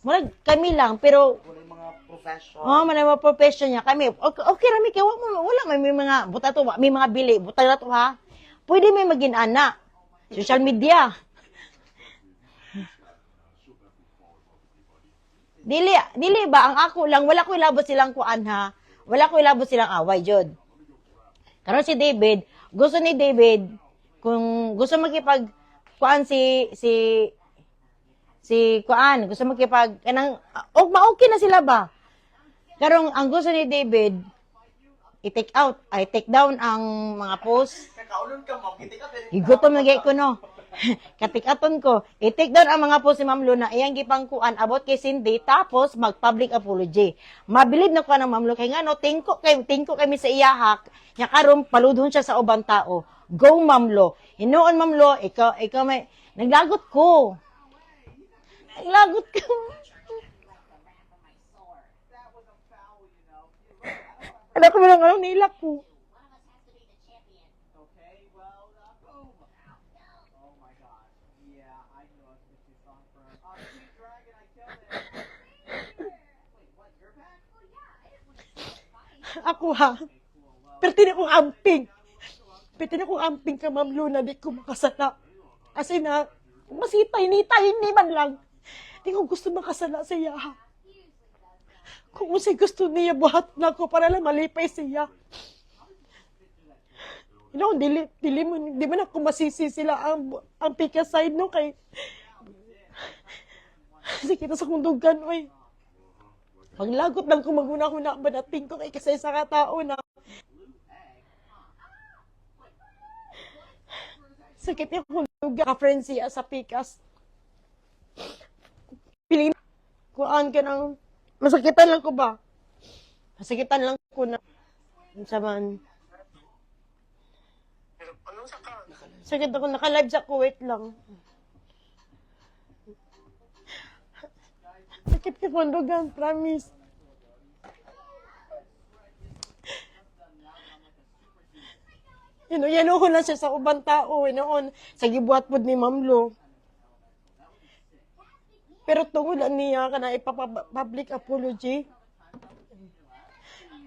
Murag kami lang, pero Wala yung mga profession. mga profession niya kami. Okay, okay rami kay wala may mga buta to, may mga bili, buta na to ha. Pwede may magin-ana. Social media. Dili ba ang ako lang wala ko ilabot silang kuan ha. Wala ko ilabot silang away jud. Karon si David, gusto ni David kung gusto makipag kuan si kuan, gusto makipag kanang okay na sila ba? Karong ang gusto ni David i-take out, ay take down ang mga post. Kakaulon ka, ma'am. Kita ka, pero Igutom na ko no. Katikaton ko, i-take down ang mga post si Ma'am Luna, iyang gipangkuan about kay Cindy, tapos mag-public apology. Mabilib na ko ng Ma'am Luna, kay nga no, tingko kami sa iyahak, nya karon paludhon siya sa ubang tao. Go Ma'am Lo. Hinuon Ma'am Lo, ikaw may, naglagot ko. Naglagot ko. Alam ko lang anong nilak ko. Ako ha, pertin akong amping. Pertin akong amping ka, Ma'am Luna, di ko makasala. Kasi na, masipay ni man lang. Di ko gusto makasala sa iya ha. Kung usay gusto niya, buhat na ko para lang malipay siya. You know, di man ako masisi sila ang pika side no kay sige na sa kundugan oy. Paglagot lang ko maguna-huna ba nating ko kay kasi sa katao na sakit yung kundugan ka friend siya sa pikas. Piling kuan ka ng masakitan lang ko ba? Masakitan lang ko na sa man. anong saka? Sakit ako, naka-live sa Kuwait lang. Sakit ka kundugan, promise. Yanuhon na siya sa ubang tao. Yanuhon sa gibuhat pod ni Ma'am Lo. Pero tungod lang niya ka na ipapublic apology.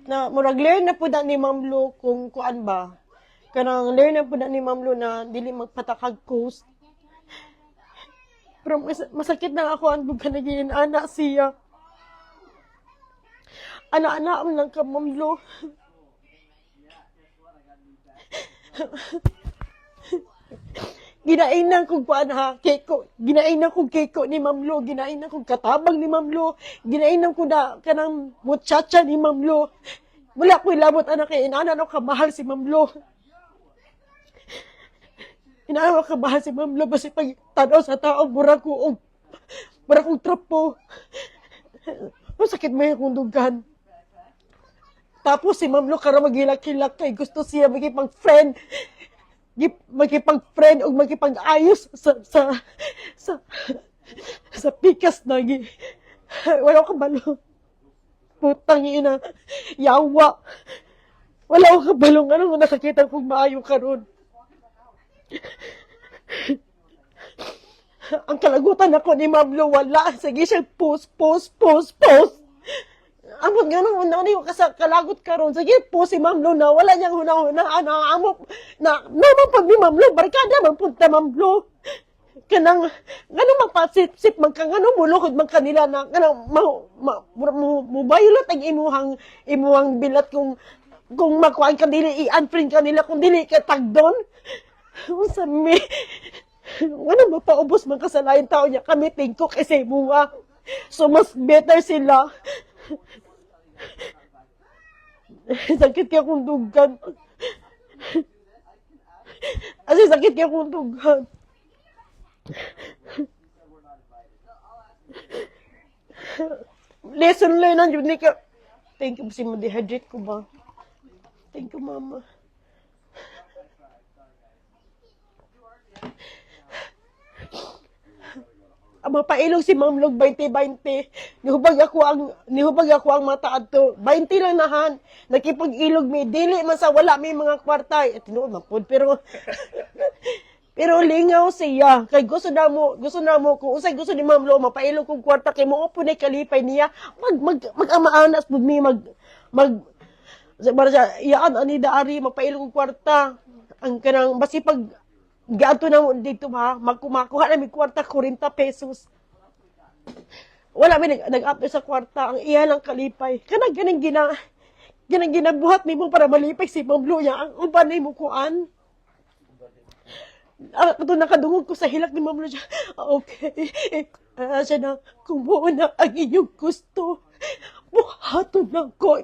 Na murag learn na po na ni Ma'am Lo kung kuan ba. Kanang learn na po na ni Ma'am Lo na dili magpatakag post. Pero masakit na ako ang buka naging anak siya. Anak-anak lang ka, Ma'am Lo. Ginainan kong kuan ha, keko. Ginainan kong keko ni Ma'am Lo. Ginainan kong katabang ni Ma'am Lo. Ginainan ko na kanang muchacha ni Ma'am Lo. Wala ko ilabot anak kay inaanan ako kamahal si Ma'am Lo. Inaanan ako kamahal si Ma'am Lo. Basi pag tanaw sa tao, mura kong trapo. Masakit mo yung kundugan. Tapos si Ma'am Lo kara magilak-hilak kay gusto siya magipag-friend. Magipag-friend o magipag-ayos sa pikas na wala ko kabalo. Putang ina, yawa. Wala ko kabalong ano nakakita kong maayo karon. Ang kalagutan ako ni Ma'am Lo, wala. Sige siya, post. Amot nga nung una yung kalagot karon. Sige po si Ma'am Lo na wala niyang hunahuna amot na naman pag ni Ma'am Lo barkada man punta Ma'am Lo. Kanang ngano magpasip man kang ngano mulukod man kanila na kanang mobayolot ang imuhang bilat kung makuan ka dili i-unfriend kanila kung dili ka tagdon. Unsa mi ngano mapaubos man ka sa lain tao niya kami tingkok kasi muwa. So mas better sila. Sakit kaya kong dugan. Kasi sakit kaya kong dugan. Lesson learned na yun. Thank you, si ma-dehydrate ko ba? Thank you, Mama. Mapailog si Ma'am Log 20-20. Nihubag ako ang mata adto. 20 lang nahan. Nakipag-ilog mi dili man sa wala may mga kwarta. Tinuod man pod pero Pero lingaw siya, kay gusto na mo, kung usay gusto ni Ma'am Lo, mapailo kong kwarta, kay mo po na kalipay niya, mag-amaanas po mi, para siya, iyaan, ani daari, mapailo kong kwarta, ang kanang, basi pag, gato na mo dito ha, magkumakuha na may kwarta, 40 pesos. Wala may nag-upload sa kwarta, ang iya lang kalipay. Kanang ganang ginabuhat ni mo para malipay si Ma'am Lo niya, ang uban ni mo kuan. Ito nakadungog ko sa hilak ni Ma'am Lo siya. Okay. Siya na, kumuha na ang inyong gusto. Buhato na ko.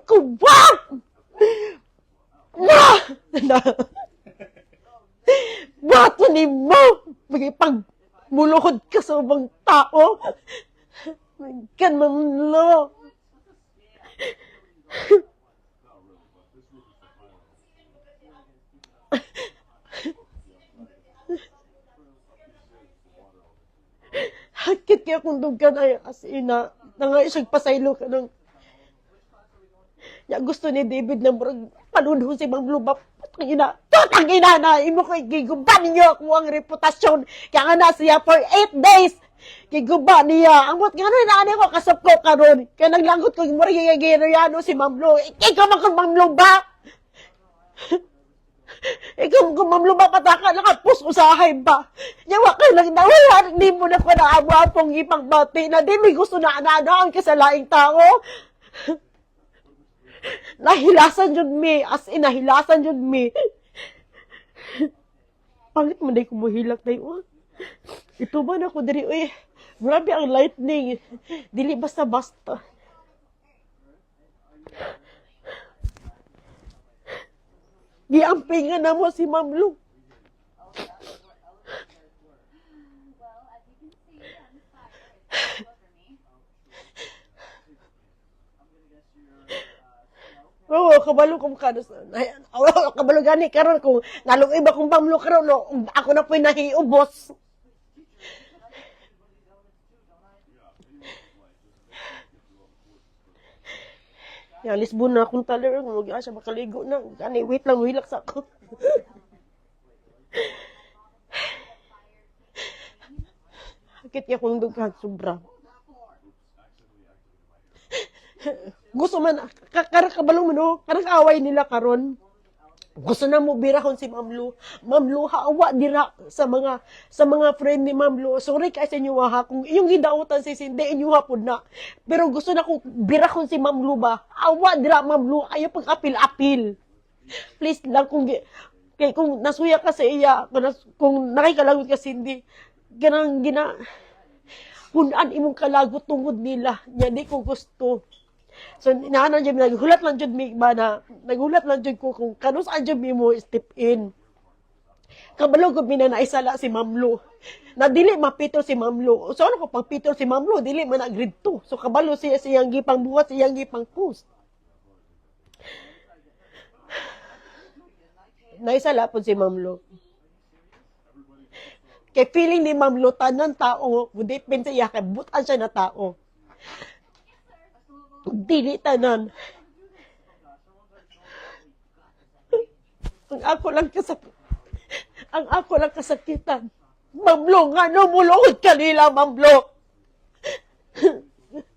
Kuwa! Na! Bato ni mo! Magipag muluhod ka sa ubang tao. Kan Ma'am Lo. Hakit kaya kung dugan ay as ina, na nga siyang pasaylo ka ng ya gusto ni David na murag panunhon si Ma'am Lo ba tutang ina na imo kay giguban niyo ako ang reputasyon kaya nga na siya for 8 days giguban niya ang mot nga na ko kasap ko karon kaya naglangot ko murag gigayano si Ma'am Lo ikaw man kung Ma'am Lo ba ikaw kung Ma'am Lo ba pataka nakapus usahay ba yawa ka lang na wala di mo na ko na abapong ipangbati na di may gusto na anadaan ka sa laing tao nahilasan yun mi as in nahilasan yun mi pangit man day kumuhilak day ito ba na ko diri uy grabe ang lightning dili basta basta giampingan na mo si Ma'am Lo. Oo, kabalo kong kanos. Kabalo gani karon kung nalong iba kong Ma'am Lo karon no, ako na po'y nahiubos. Yang Lisbon na akong taler, mag-asa makaligo na. Gani, wait lang, wilak sa ako. Hakit niya kung dughan, sobra. Gusto man, kabalo mo no, karang away nila karon. Gusto na mo birahon si Ma'am Lo. Ma'am Lo, hawa dira sa mga friend ni Ma'am Lo. Sorry kay sa inyo ha, kung iyong gidautan si Cindy, inyo hapon na. Pero gusto na kong birahon si Ma'am Lo ba? Hawa dira Ma'am Lo, ayaw pag-apil-apil. Please lang kung nasuya ka sa iya, kung nakikalagot ka Cindy, hunan imong kalagot tungod nila. Yan di ko gusto. So, naanan dyan, naghulat lang dyan naghulat lang dyan ko kung kanus ang dyan mo step in. Kabalo ko naisala si Ma'am Lo. Na dili mapito si Ma'am Lo. So, ano ko pang pito si Ma'am Lo, dili man agreed to. So, kabalo siyang gipang buhat, siyang gipang post. Naisala po si Ma'am Lo. Kay feeling ni Ma'am Lo, tanan tao, depende sa iya, kay butan siya na tao. Dili tanan. Ang ako lang kasakitan. Ma'am Lo, nga no mulungod kanila, Ma'am Lo.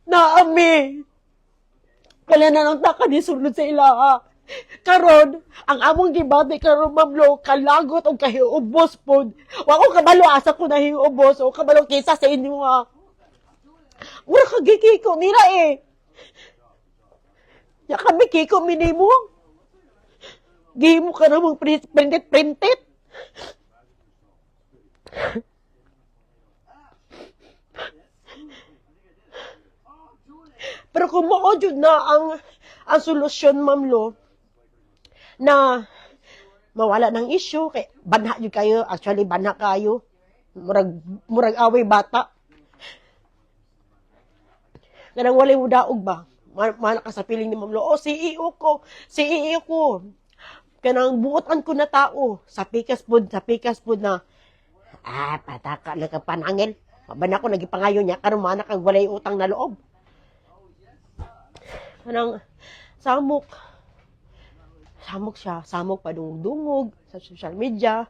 Naami. Kala na nang taka ni sulod sa ilaha. Karon, ang among gibati karon Ma'am Lo, kalagot o kahiubos po. Wa ko kabalo asa ko na hiubos o kabalo kisa sa inyo ha. Mura kagikiko nila eh. Ya kami kiko minimo. Gihimo ka namang printed. Pero kung maudyo na ang solusyon, Ma'am Lo, na mawala ng issue, kay banha yun kayo, actually banha kayo, murag away bata. Ganang walay mo daog ba? Mana ka sa piling ni Ma'am Lo, CEO ko. Kanang buotan ko na tao, sa pikas pod na, pataka na ka panangil. Maban ako, nagipangayo niya, karon mana kang walay utang na loob. Kanang, samok siya, samok pa dungog sa social media.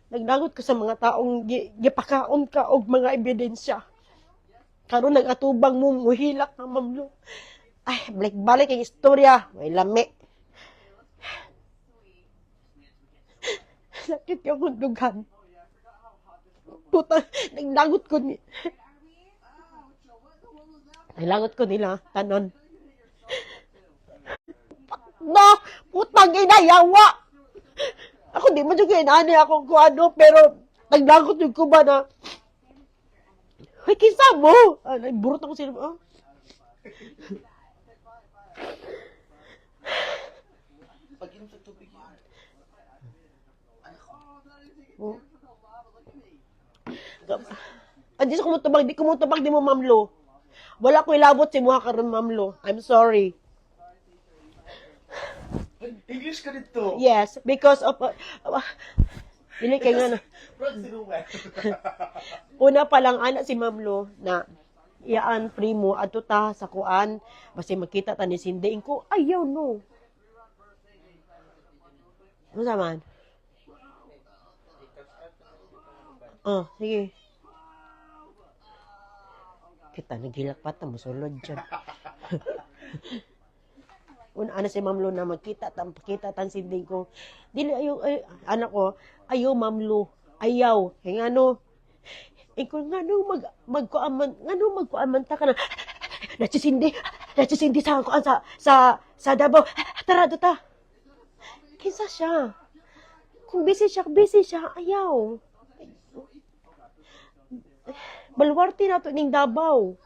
Nagdagot ka sa mga taong gipakaon ka og mga ebidensya. Karon nagatubang mo muhilak na mamlo. Ay, balik-balik ang istorya. May lami. Sakit yung hundugan. Puta, nagdagot ko ni... Nagdagot ko nila, tanon. No, putang ina, yawa! Ako di man yung kinani ako kung ano, pero nagdagot yung kuba na, ay, kisa mo! Ay, burot ako sila. Oh. Pag inom sa tubig yan. Oh. Adi sa kumutubag, di mo mamlo. Wala ko ilabot si Muha karon mamlo. I'm sorry. English ka dito. Yes, because of... dili kay nga na. Una pa lang anak si Mamlo na iyaan primo adto ta sa kuan basta makita ta ni Cindy ko ayaw no. Ano man? Oh, sige. Kita nagilak pa ta mosulod dyan. Una ana si Mamlo na makita tan Cindy ko. Dili ayo anak ko, ayaw Mamlo, ayaw. Kay ngano ikaw ngano magkuaman ta kana. Nagsisindi sa kuan sa Davao. Tara ta. Kinsa siya? Kung busy siya, ayaw. Balwarte na to ning Davao.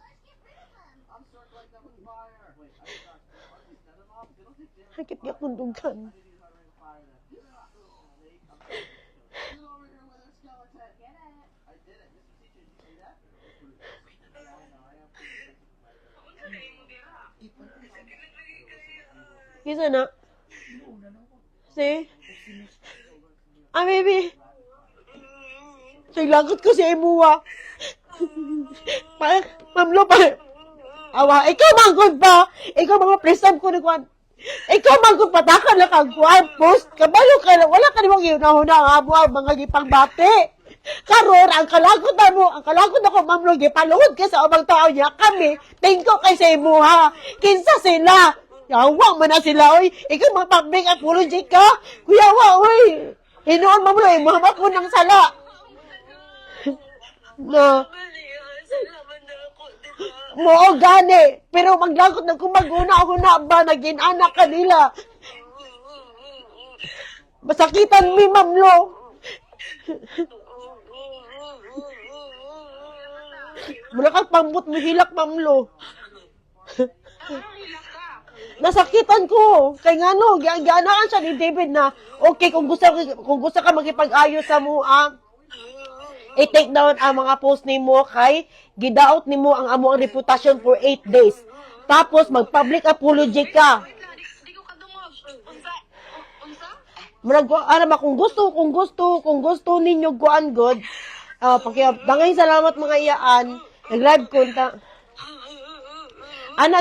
Hakit niya kundugan. Kisa na? Si? Ah, baby. Siglagot ko si Emuwa. Mamlo pa. Awa, ikaw manggod pa. Ikaw mga presab ko na kuwan. Ikaw manggod patakan na kang kuwan. Post, kabayo ka na. Wala ka namang yunahuna ang amo ang mga gipang bate. Karon, ang kalagot ako, mamlo, gipaluhod ka sa obang tao niya kami. Tingko kay sa Emuha. Kinsa sila? Yawa man na sila, oy. Ikaw mag-public apology ka. Kuyawa, oy. Hinoon mamlo, Emuha ko ng sala. No. Mo gani, pero maglagot na kumaguna ako na ba naging anak kanila. Masakitan mi mamlo. Mula kang pambut mo hilak mamlo. Nasakitan ko. Kay nga no, gianaan siya ni David na okay kung gusto ka makipag-ayos sa mua. I-take down ang mga post ni mo kay gidaot ni mo ang amo ang reputasyon for 8 days. Tapos mag-public apology ka. Alam kung gusto ninyo kuan god. Dangay salamat mga iyaan. Nag-live ko ta. Ana